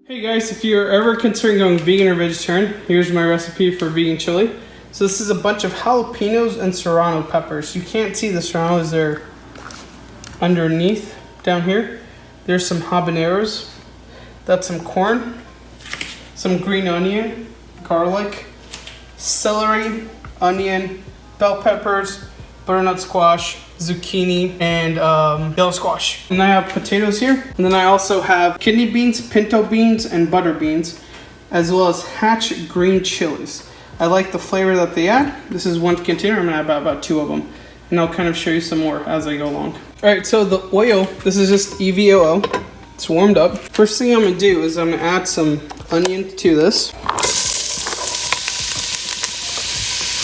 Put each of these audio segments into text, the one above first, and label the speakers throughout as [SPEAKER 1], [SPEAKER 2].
[SPEAKER 1] Hey guys, if you're ever considering going vegan or vegetarian, here's my recipe for vegan chili. So this is a bunch of jalapenos and serrano peppers. You can't see the serranos, they're underneath down here. There's some habaneros, that's some corn, some green onion, garlic, celery, onion, bell peppers, butternut squash, zucchini, and yellow squash. And I have potatoes here. And then I also have kidney beans, pinto beans, and butter beans, as well as hatch green chilies. I like the flavor that they add. This is one container. I'm gonna add about 2 of them. And I'll kind of show you some more as I go along. All right, so the oil, this is just EVOO. It's warmed up. First thing I'm gonna do is I'm gonna add some onion to this.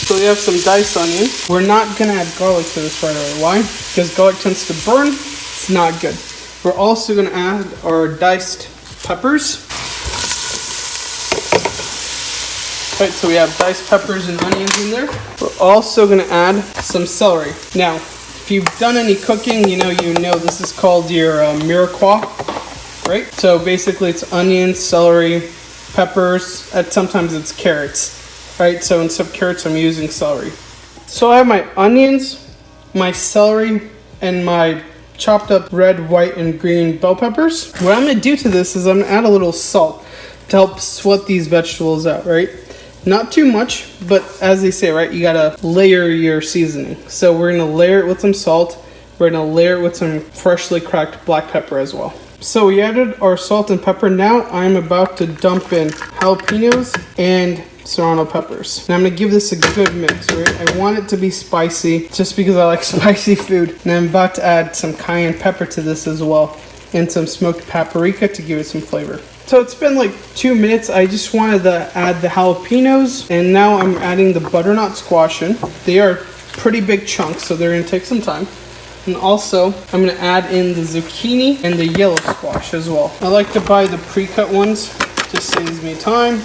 [SPEAKER 1] So we have some diced onion. We're not gonna add garlic to this right away. Why? Because garlic tends to burn. It's not good. We're also gonna add our diced peppers. All right, so we have diced peppers and onions in there. We're also gonna add some celery. Now, if you've done any cooking, you know this is called your mirepoix, right? So basically it's onions, celery, peppers, and sometimes it's carrots. Right, so instead of carrots, I'm using celery. So I have my onions, my celery, and my chopped up red, white, and green bell peppers. What I'm gonna do to this is I'm gonna add a little salt to help sweat these vegetables out, right? Not too much, but as they say, right, you gotta layer your seasoning. So we're gonna layer it with some salt. We're gonna layer it with some freshly cracked black pepper as well. So we added our salt and pepper. Now I'm about to dump in jalapenos and serrano peppers. Now I'm gonna give this a good mix, right? I want it to be spicy just because I like spicy food. And I'm about to add some cayenne pepper to this as well and some smoked paprika to give it some flavor. So it's been like 2 minutes. I just wanted to add the jalapenos and now I'm adding the butternut squash in. They are pretty big chunks, so they're gonna take some time. And also, I'm gonna add in the zucchini and the yellow squash as well. I like to buy the pre-cut ones, just saves me time,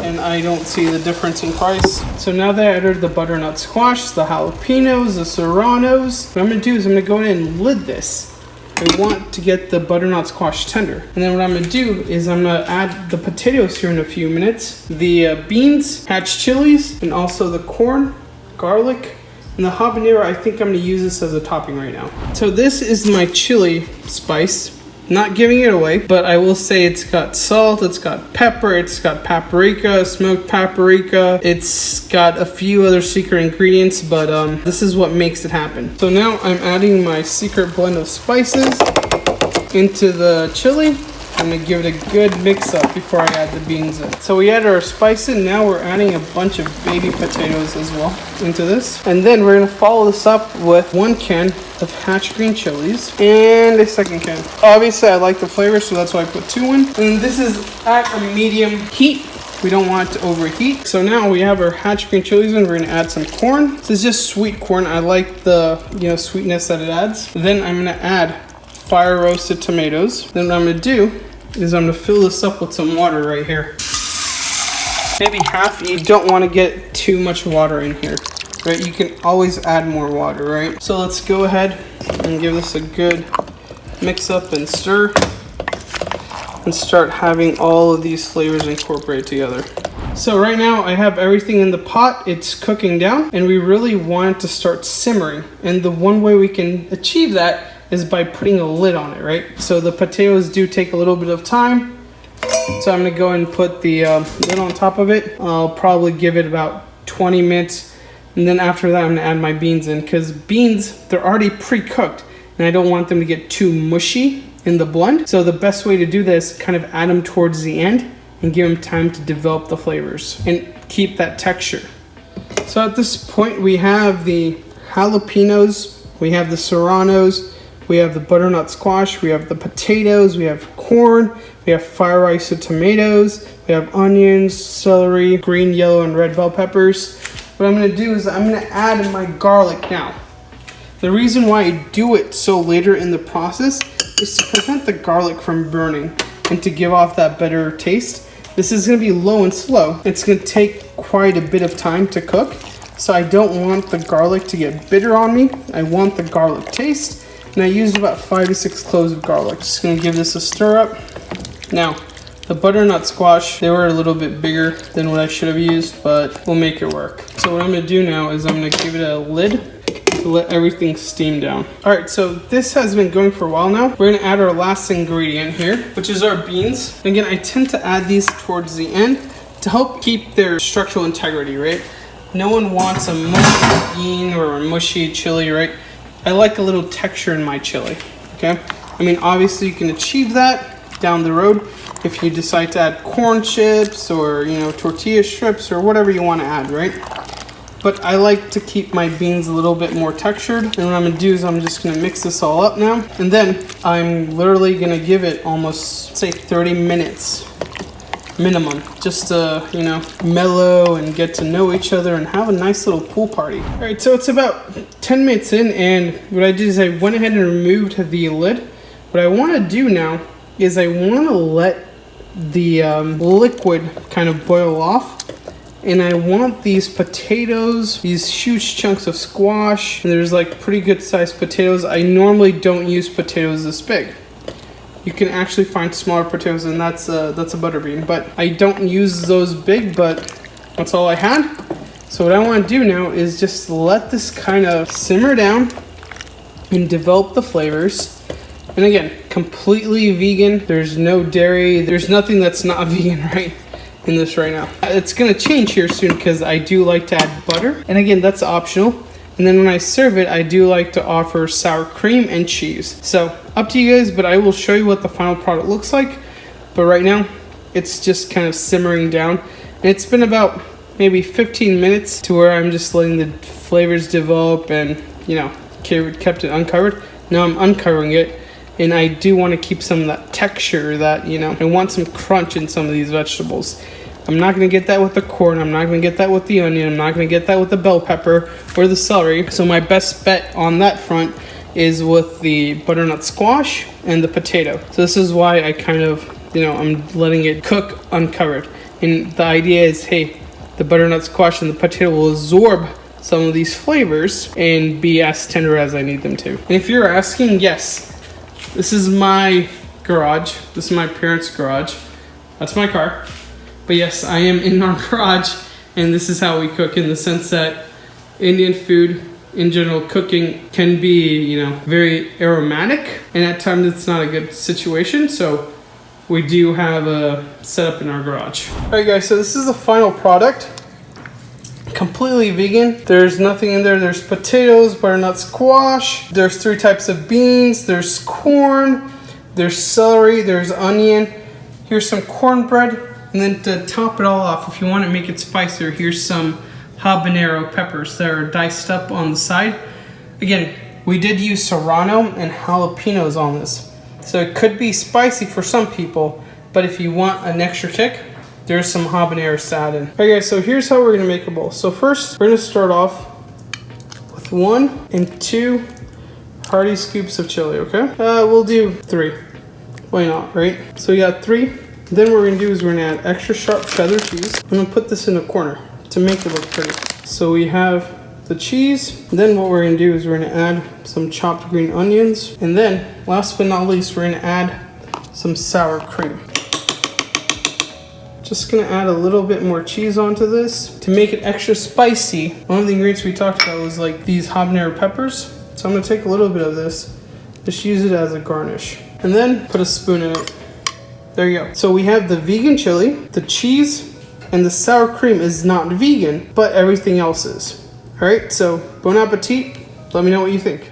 [SPEAKER 1] and I don't see the difference in price. So now that I added the butternut squash, the jalapenos, the serranos, what I'm gonna do is I'm gonna go in and lid this. I want to get the butternut squash tender. And then what I'm gonna do is I'm gonna add the potatoes here in a few minutes, the beans, hatch chilies, and also the corn, garlic, and the habanero. I think I'm gonna use this as a topping right now. So this is my chili spice. Not giving it away, but I will say it's got salt, it's got pepper, it's got paprika, smoked paprika. It's got a few other secret ingredients, but this is what makes it happen. So now I'm adding my secret blend of spices into the chili. I'm gonna give it a good mix up before I add the beans in. So we added our spice in. Now we're adding a bunch of baby potatoes as well into this. And then we're gonna follow this up with 1 can of hatch green chilies and a 2nd can. Obviously I like the flavor, so that's why I put 2 in. And this is at a medium heat. We don't want it to overheat. So now we have our hatch green chilies in. We're gonna add some corn. This is just sweet corn. I like the sweetness that it adds. Then I'm gonna add fire roasted tomatoes. Then what I'm gonna do is I'm gonna fill this up with some water right here. Maybe half. You don't want to get too much water in here, right? You can always add more water, right? So let's go ahead and give this a good mix up and stir and start having all of these flavors incorporated together. So right now I have everything in the pot. It's cooking down and we really want it to start simmering. And the one way we can achieve that is by putting a lid on it, right? So the potatoes do take a little bit of time. So I'm gonna go and put the lid on top of it. I'll probably give it about 20 minutes. And then after that, I'm gonna add my beans in, because beans, they're already pre-cooked and I don't want them to get too mushy in the blend. So the best way to do this is kind of add them towards the end and give them time to develop the flavors and keep that texture. So at this point, we have the jalapenos, we have the serranos, we have the butternut squash, we have the potatoes, we have corn, we have fire roasted tomatoes, we have onions, celery, green, yellow, and red bell peppers. What I'm gonna do is I'm gonna add my garlic now. The reason why I do it so later in the process is to prevent the garlic from burning and to give off that better taste. This is gonna be low and slow. It's gonna take quite a bit of time to cook. So I don't want the garlic to get bitter on me. I want the garlic taste. And I used about 5 to 6 cloves of garlic. Just gonna give this a stir up. Now, The butternut squash, they were a little bit bigger than what I should have used, but we'll make it work. So what I'm gonna do now is I'm gonna give it a lid to let everything steam down. All right, so this has been going for a while now. We're gonna add our last ingredient here, which is our beans. Again, I tend to add these towards the end to help keep their structural integrity, right? No one wants a mushy bean or a mushy chili, right? I like a little texture in my chili, okay? I mean, obviously you can achieve that down the road if you decide to add corn chips or, you know, tortilla strips or whatever you want to add, right? But I like to keep my beans a little bit more textured. And what I'm gonna do is I'm just gonna mix this all up now. And then I'm literally gonna give it almost, say, 30 minutes minimum, just to, you know, mellow and get to know each other and have a nice little pool party. All right, so it's about 10 minutes in, and what I did is I went ahead and removed the lid. What I wanna do now is I wanna let the liquid kind of boil off, and I want these potatoes, these huge chunks of squash, and there's like pretty good sized potatoes. I normally don't use potatoes this big. You can actually find smaller potatoes, and that's a butter bean, but I don't use those big, but that's all I had. So what I want to do now is just let this kind of simmer down and develop the flavors. And again, completely vegan. There's no dairy. There's nothing that's not vegan, right, in this right now. It's gonna change here soon because I do like to add butter, and again, that's optional. And then when I serve it, I do like to offer sour cream and cheese. So up to you guys, but I will show you what the final product looks like. But right now, it's just kind of simmering down. And it's been about maybe 15 minutes to where I'm just letting the flavors develop and, you know, kept it uncovered. Now I'm uncovering it. And I do want to keep some of that texture that, you know, I want some crunch in some of these vegetables. I'm not going to get that with the corn. I'm not going to get that with the onion. I'm not going to get that with the bell pepper or the celery. So my best bet on that front is with the butternut squash and the potato. So this is why I kind of, you know, I'm letting it cook uncovered. And the idea is, hey, the butternut squash and the potato will absorb some of these flavors and be as tender as I need them to. And if you're asking, yes, this is my garage. This is my parents' garage. That's my car. But yes, I am in our garage, and this is how we cook, in the sense that Indian food, in general, cooking can be, you know, very aromatic, and at times it's not a good situation, so we do have a setup in our garage. All right, guys, so this is the final product. Completely vegan. There's nothing in there. There's potatoes, butternut squash. There's 3 types of beans. There's corn. There's celery. There's onion. Here's some cornbread. And then to top it all off, if you want to make it spicier, here's some habanero peppers that are diced up on the side. Again, we did use serrano and jalapenos on this, so it could be spicy for some people, but if you want an extra kick, there's some habaneros to add in. Alright guys, so here's how we're going to make a bowl. So first, we're going to start off with 1 and 2 hearty scoops of chili, okay? We'll do 3. Why not, right? So we got 3. Then what we're going to do is we're going to add extra sharp cheddar cheese. I'm going to put this in a corner to make it look pretty. So we have the cheese. Then what we're going to do is we're going to add some chopped green onions. And then, last but not least, we're going to add some sour cream. Just going to add a little bit more cheese onto this to make it extra spicy. One of the ingredients we talked about was like these habanero peppers. So I'm going to take a little bit of this, just use it as a garnish. And then put a spoon in it. There you go. So we have the vegan chili, the cheese, and the sour cream is not vegan, but everything else is. All right, so bon appetit. Let me know what you think.